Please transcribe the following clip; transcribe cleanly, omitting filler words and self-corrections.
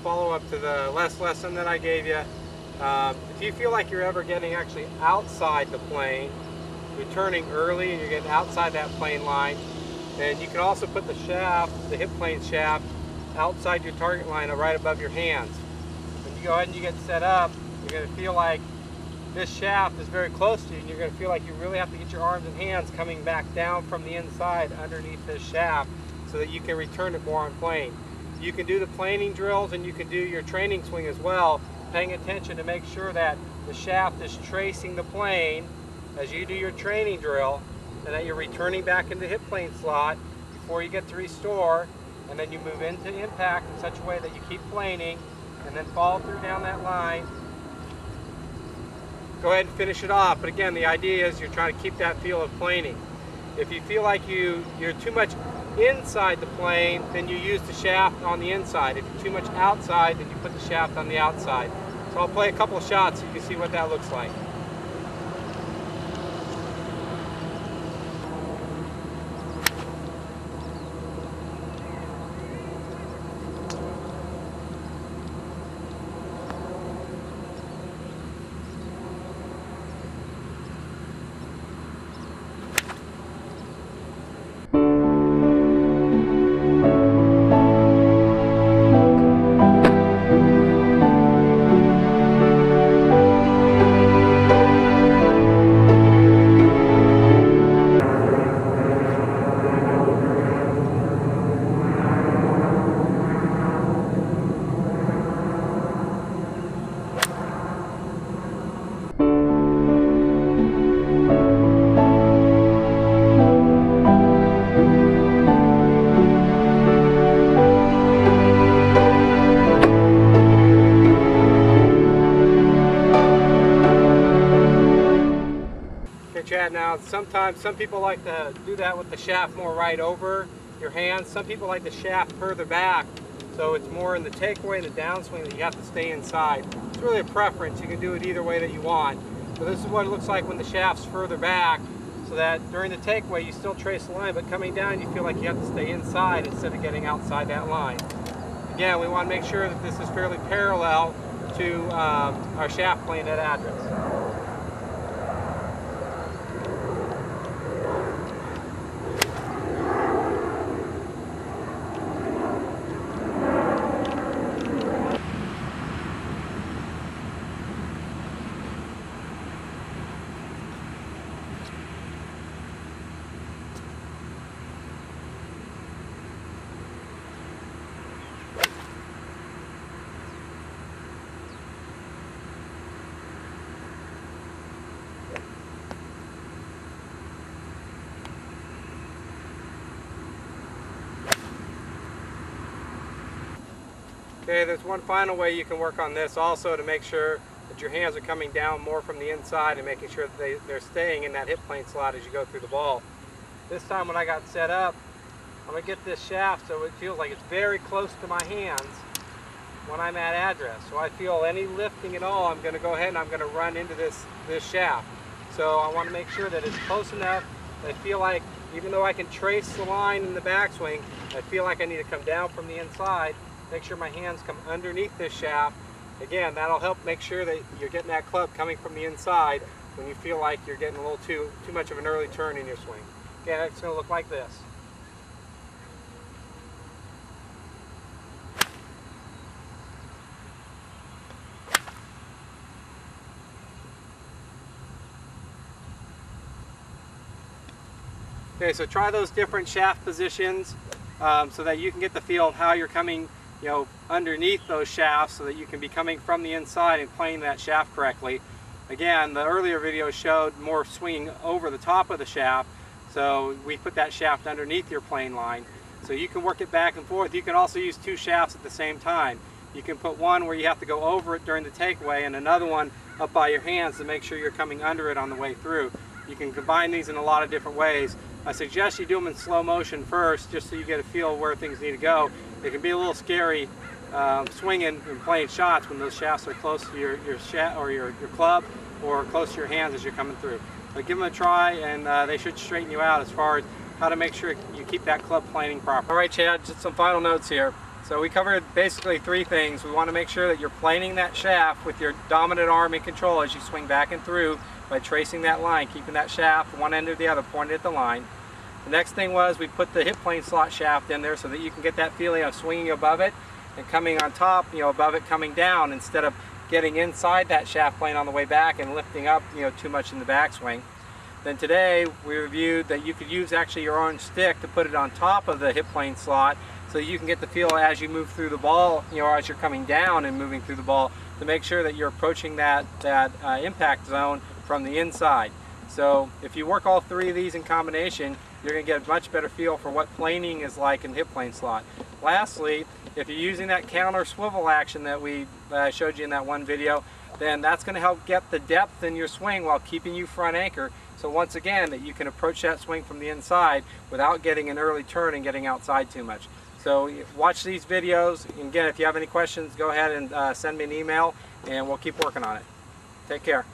follow-up to the last lesson that I gave you. If you feel like you're ever getting actually outside the plane, you're turning early and you're getting outside that plane line, then you can also put the shaft, the hip plane shaft, outside your target line right above your hands. When you go ahead and you get set up, you're going to feel like this shaft is very close to you, and you're going to feel like you really have to get your arms and hands coming back down from the inside underneath this shaft so that you can return it more on plane. You can do the planing drills and you can do your training swing as well, paying attention to make sure that the shaft is tracing the plane as you do your training drill, and that you're returning back into the hip plane slot before you get to restore, and then you move into impact in such a way that you keep planing and then follow through down that line. Go ahead and finish it off, but again, the idea is you're trying to keep that feel of planing. If you feel like you're too much inside the plane, then you use the shaft on the inside. If you're too much outside, then you put the shaft on the outside. So I'll play a couple of shots so you can see what that looks like. Chad, now sometimes some people like to do that with the shaft more right over your hands. Some people like the shaft further back, so it's more in the takeaway and the downswing that you have to stay inside. It's really a preference. You can do it either way that you want. So this is what it looks like when the shaft's further back, so that during the takeaway you still trace the line, but coming down you feel like you have to stay inside instead of getting outside that line. Again, we want to make sure that this is fairly parallel to our shaft plane at address. Okay, there's one final way you can work on this also to make sure that your hands are coming down more from the inside and making sure that they're staying in that hip plane slot as you go through the ball. This time when I got set up, I'm going to get this shaft so it feels like it's very close to my hands when I'm at address. So I feel any lifting at all, I'm going to go ahead and I'm going to run into this shaft. So I want to make sure that it's close enough that I feel like, even though I can trace the line in the backswing, I feel like I need to come down from the inside. Make sure my hands come underneath this shaft. Again, that'll help make sure that you're getting that club coming from the inside when you feel like you're getting a little too much of an early turn in your swing. Okay, it's going to look like this. Okay, so try those different shaft positions so that you can get the feel of how you're coming, underneath those shafts, so that you can be coming from the inside and playing that shaft correctly. Again, the earlier video showed more swinging over the top of the shaft, so we put that shaft underneath your plane line. So you can work it back and forth. You can also use two shafts at the same time. You can put one where you have to go over it during the takeaway and another one up by your hands to make sure you're coming under it on the way through. You can combine these in a lot of different ways. I suggest you do them in slow motion first, just so you get a feel of where things need to go. It can be a little scary swinging and playing shots when those shafts are close to your club or close to your hands as you're coming through. But give them a try, and they should straighten you out as far as how to make sure you keep that club planing properly. All right, Chad, just some final notes here. So we covered basically three things. We want to make sure that you're planing that shaft with your dominant arm in control as you swing back and through by tracing that line, keeping that shaft one end or the other pointed at the line. The next thing was we put the hip plane slot shaft in there so that you can get that feeling of swinging above it and coming on top, above it coming down instead of getting inside that shaft plane on the way back and lifting up, too much in the backswing. Then today we reviewed that you could use actually your own stick to put it on top of the hip plane slot so you can get the feel as you move through the ball, as you're coming down and moving through the ball to make sure that you're approaching that impact zone from the inside. So if you work all three of these in combination, you're going to get a much better feel for what planing is like in hip plane slot. Lastly, if you're using that counter swivel action that we showed you in that one video, then that's going to help get the depth in your swing while keeping you front anchor. So once again, that you can approach that swing from the inside without getting an early turn and getting outside too much. So watch these videos. And again, if you have any questions, go ahead and send me an email and we'll keep working on it. Take care.